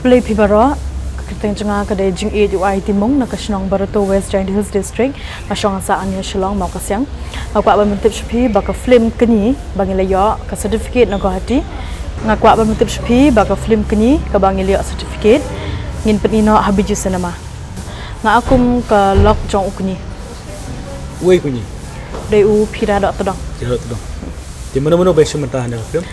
Kabelai Pibaro, Ketengah Kedai Jing A UI Timung, Nakashnong Barato West Giant Hills District, Masyong Sa Anya Shillong, Maukasyang, Aqua Bamintip Shapi, Baka Film Keni, Bangilayo, ka certificate Nagahati, Nakwa Bamintip Shapi, Baka Film Keni, ka Bangilayo certificate, Ngin Penino Habiju Cinema. Nga akum ka Lok Jong Ukni. Uy kunyi. Day U Pira Dok Todong. Pira Dok Todong. Di mana-mana besok mentah anda film?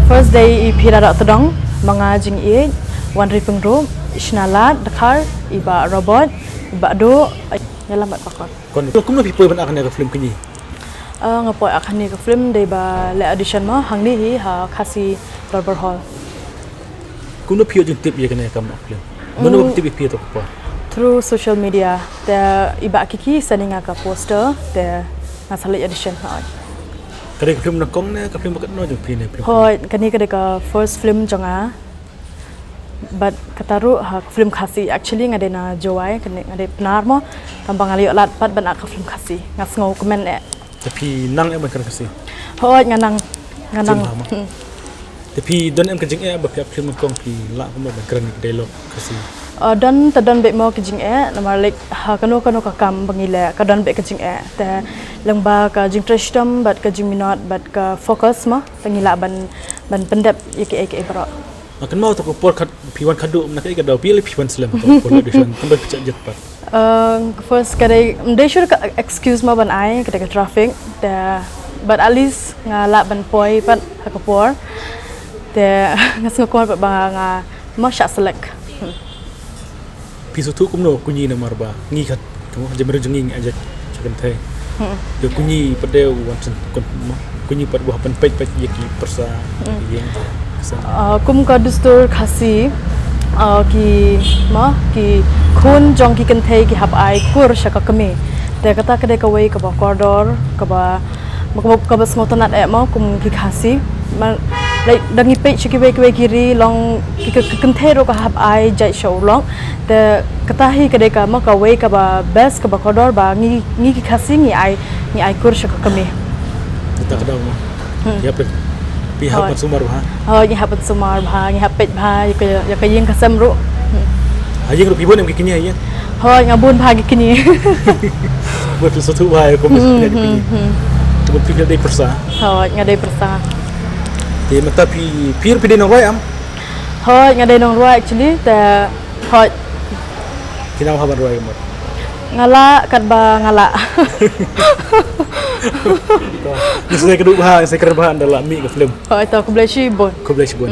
First day Pira Dok Todong, mga Jing A, Wan Ripeng Room, Isnalat, Dakar, Iba Robot, Iba Do, Yalam Bat Pakot. Kung nabi po ban akan film kunyi? Ngapoy akan ni ka film day ba le audition mo hang ni ha kasi Barber Hall. Kung nabi yung tip ya kena kam film. Mana nabi tip pi to ko? Through social media, the iba kiki sending ka poster, the ngasali audition ha. Kada film nak kong na ka film bakat no jung pi ne film. Hoi kani kada ka first film jonga. But kataru ha film kasi actually ngade na jowai kani ngade penar mo tambang ali lat pat ban ka film kasi ngas ngau komen e. Tapi nang em kan kasi. Hoi nganang. Tapi don em kajing ba film kong pi la ko ba kran dialog kasi. Dan tadon be mo kajing e namar like ha kano ka kam bangile ka don be kajing e ta lengba ka jing trashtam but ka jing minot but ka focus mo tangila ban pendep yake bro. Akan mau to ko por khat piwan khadu na kai ka daw pi le piwan slam to por audition tambah pecah jet pat. First kadai they should excuse mo ban ai kadai ka traffic ta but at least ngala ban poi pat ka por ta ngas ngakor ba nga mo sha select. Pisu tu kumno kunyi na marba ngi khat kamu jamir jenging aja cakan thai. Yo kunyi pada wan kon kunyi pad buah pan pej yaki persa yang kum ka dustur khasi ki khun jong ki kan thai ki hap ai kur shaka kame te kata kade ka wei ka ba corridor ka ba smotanat e mo kum ki khasi like dangi page ki wei kiri long ki kan thai ro ka hap ai jai show long te kata hi kade ka mo ka wei ka ba best ka ba corridor ba ngi ki khasi ngi ai kur shaka kame kita kadang mo ya pihak Sumar bah. Ngi hapat Sumar bah, ngi hapet bah, ya kayeng kasam ro. Ayeng ro pibon em kini ayeng. Hoi ngabun bah kini. Buat sesuatu bah ko mesti kini. Tuh pikir dai persa. Hoi ngadai persa. Di mata pir pide nang roi am. Hoi ngadai nang roi actually ta hoi Kinau habar roi mo. Ngala kat ba ngala. Saya kedua saya kerja dalam mi ke film. Oh itu aku beli sih bon. Kau beli sih bon.